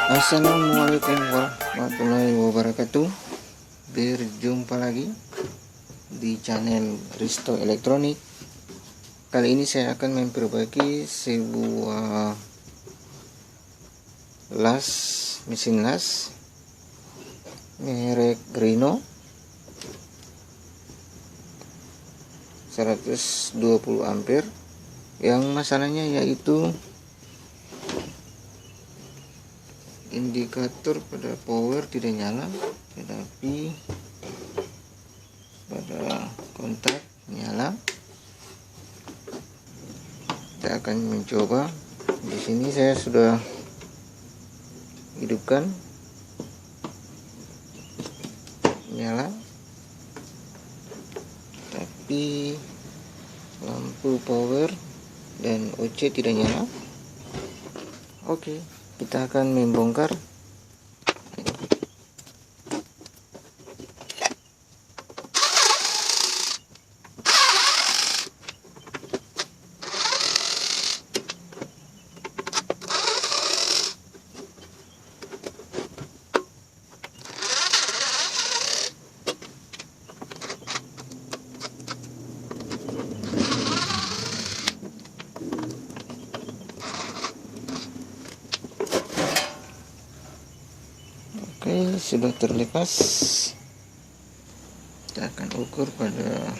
Assalamualaikum warahmatullahi wabarakatuh. Berjumpa lagi di channel Risto Elektronik. Kali ini saya akan memperbaiki sebuah mesin las merek Rhino 120 ampere. Yang masalahnya yaitu indikator pada power tidak nyala, tetapi pada kontak nyala. Kita akan mencoba. Di sini saya sudah hidupkan, nyala, tapi lampu power dan OC tidak nyala. Oke, kita akan membongkar. Oke, sudah terlepas. Kita akan ukur pada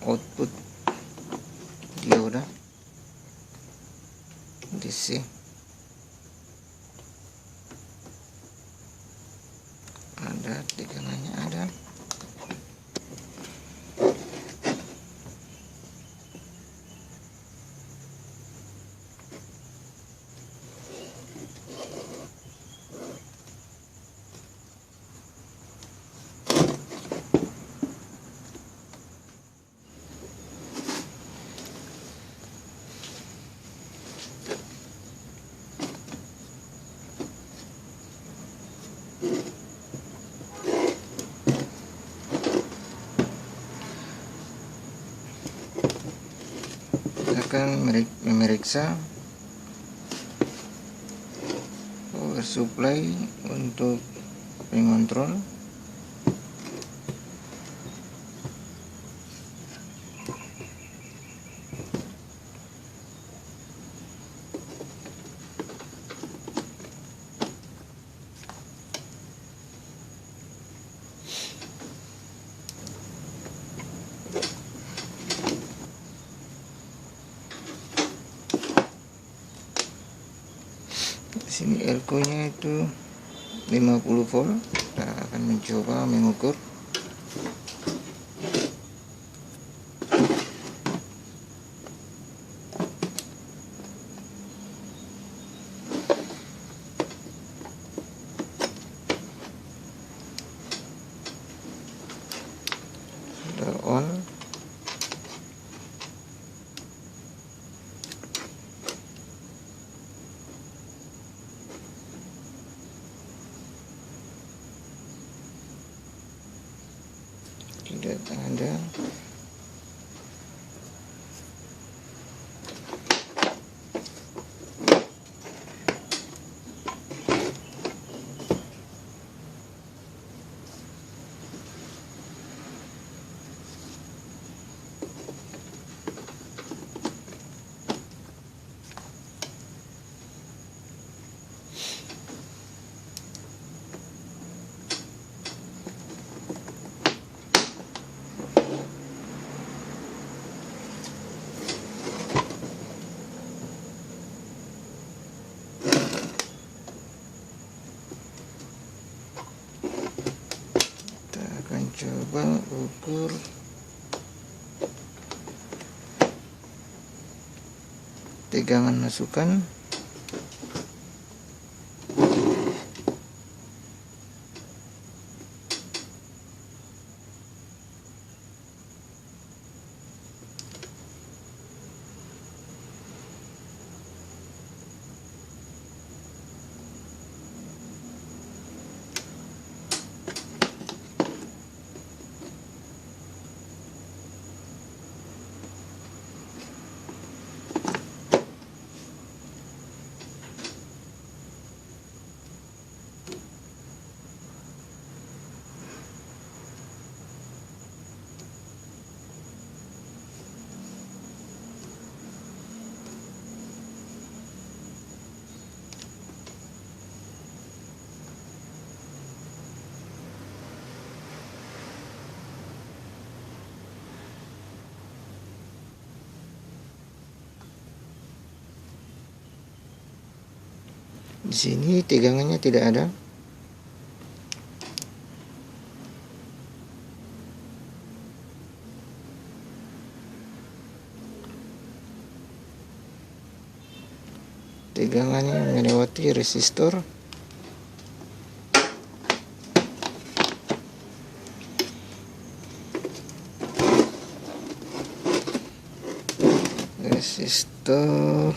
output dioda DC. Ada tegangannya, ada. Akan memeriksa power supply untuk pengontrol. Di sini elko nya itu 50 volt. Kita akan mencoba mengukur. Sudah on. Tidak ada. Coba ukur tegangan masukan. Di sini tegangannya tidak ada. Tegangannya melewati resistor. Resistor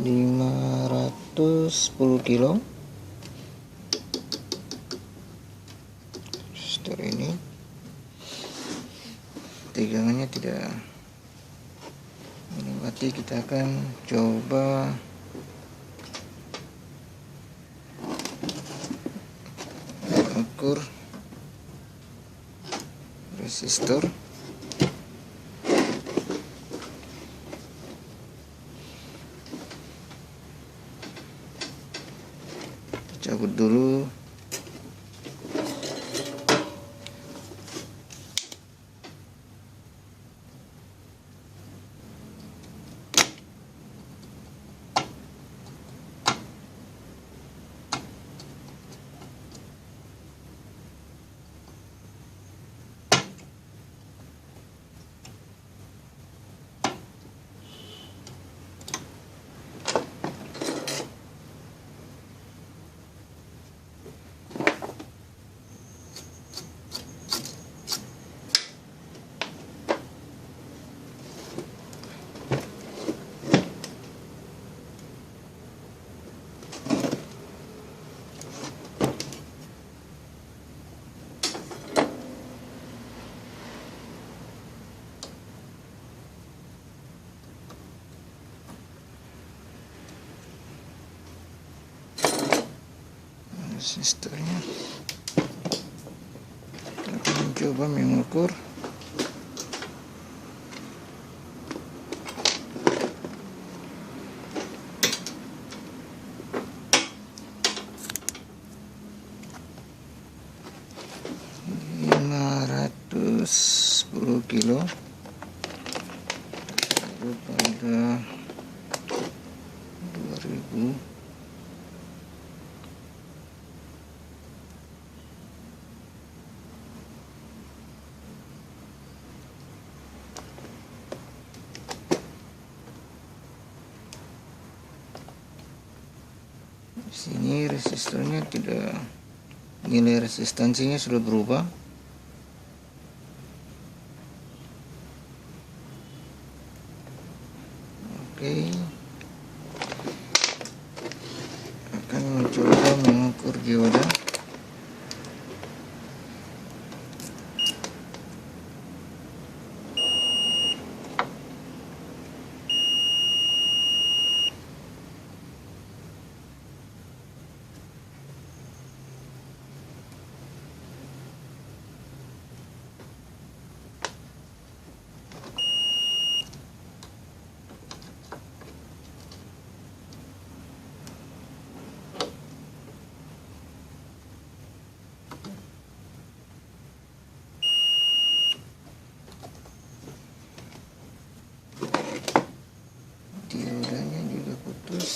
510 kilo. Resistor ini tegangannya tidak melewati. Kita akan coba ukur resistor. Cabut dulu. Resistornya kita akan mencoba mengukur. Sepuluh kilo pada 2000. Di sini resistornya tidak, nilai resistansinya sudah berubah. Oke, akan mencoba mengukur dioda. Diodanya juga putus.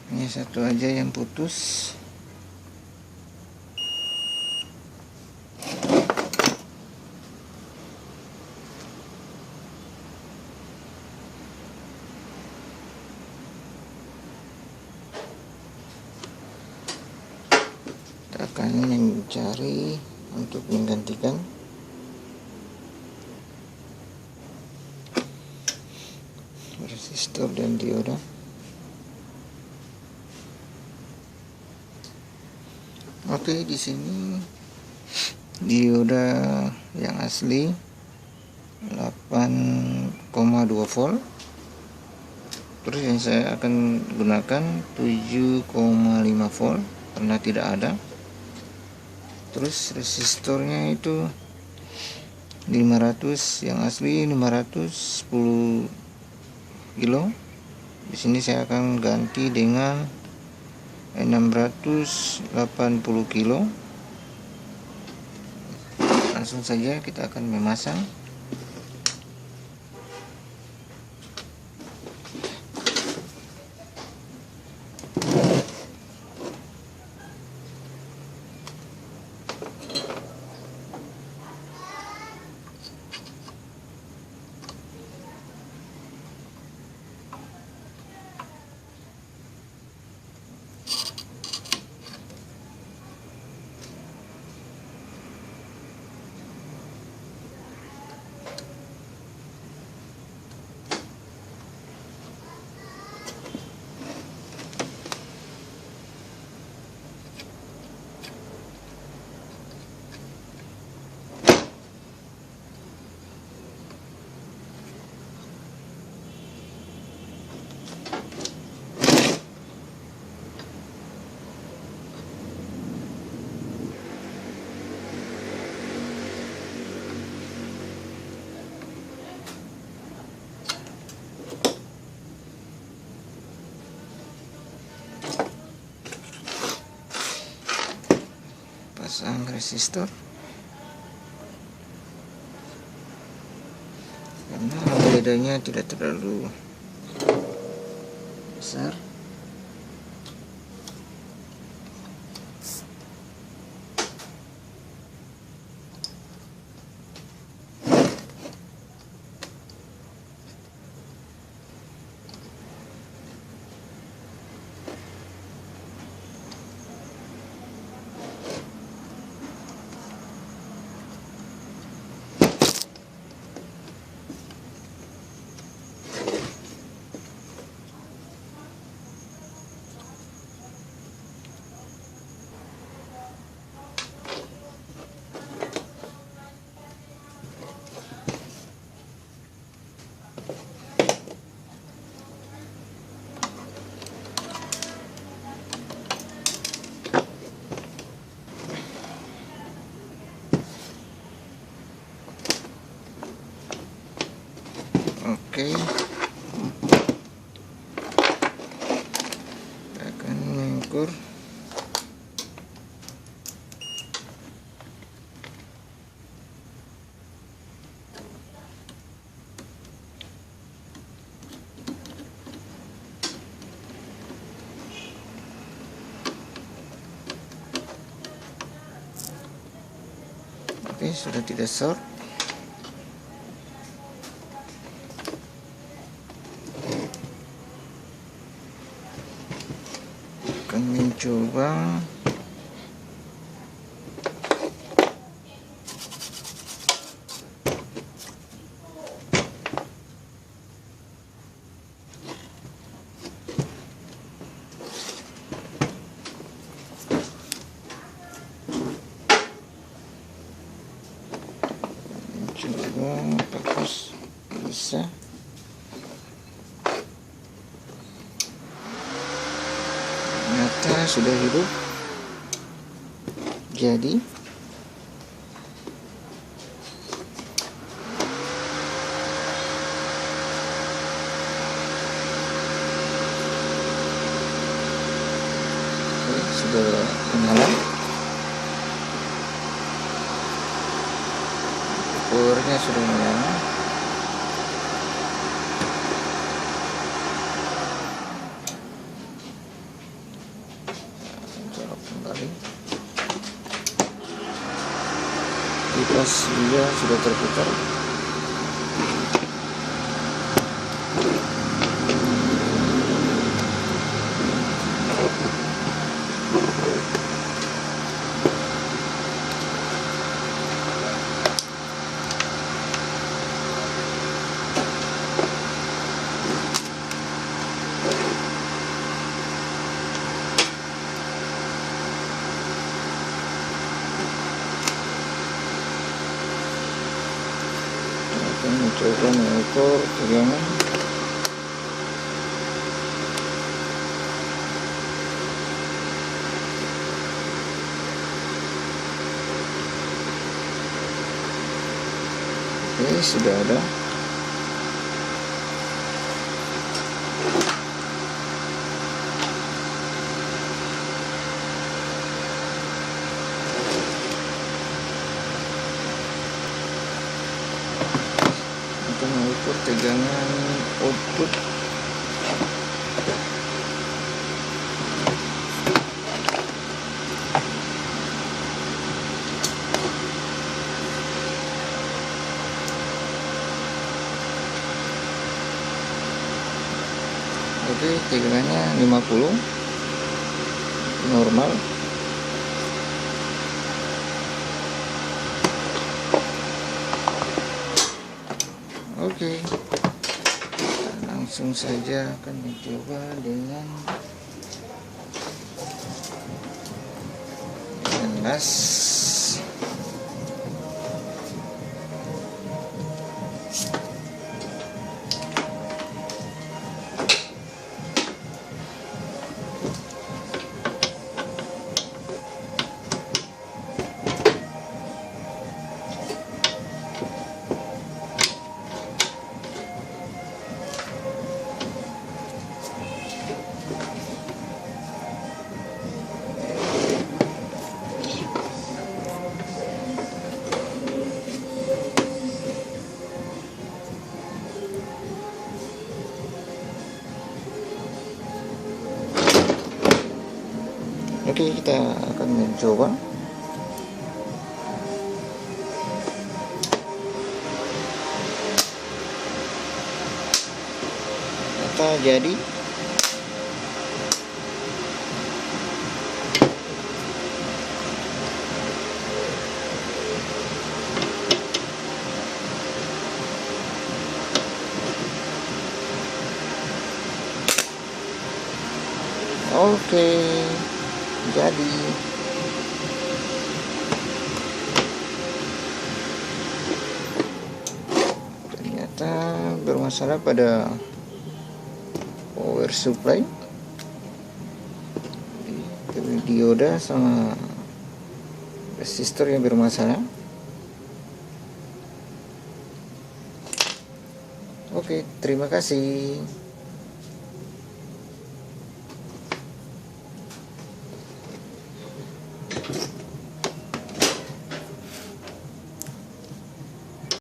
Ini satu aja yang putus. Kita akan mencari untuk menggantikan. Resistor dan dioda. Oke, di sini dioda yang asli 8,2 volt. Terus yang saya akan gunakan 7,5 volt karena tidak ada. Terus resistornya itu 500, yang asli 510 kilo. Di sini saya akan ganti dengan 680 kilo. Langsung saja kita akan memasang. Pasang resistor karena bedanya tidak terlalu besar. Oke, kita akan mengukur. Oke, sudah tidak short. Akan mencoba bagus, bisa. Ternyata sudah hidup. Jadi sudah menyala. Powernya sudah menyala. Colok kembali. Kipas juga sudah terputar. Akan mencoba mengukur tegangan. Oke, sudah ada. Untuk mengukur tegangan output Oke, tegangannya 50 normal. Oke, langsung saja akan mencoba dengan las. Oke, kita akan mencoba. Ternyata jadi. Oke, jadi ternyata bermasalah pada power supply, dioda sama resistor yang bermasalah. Oke, terima kasih.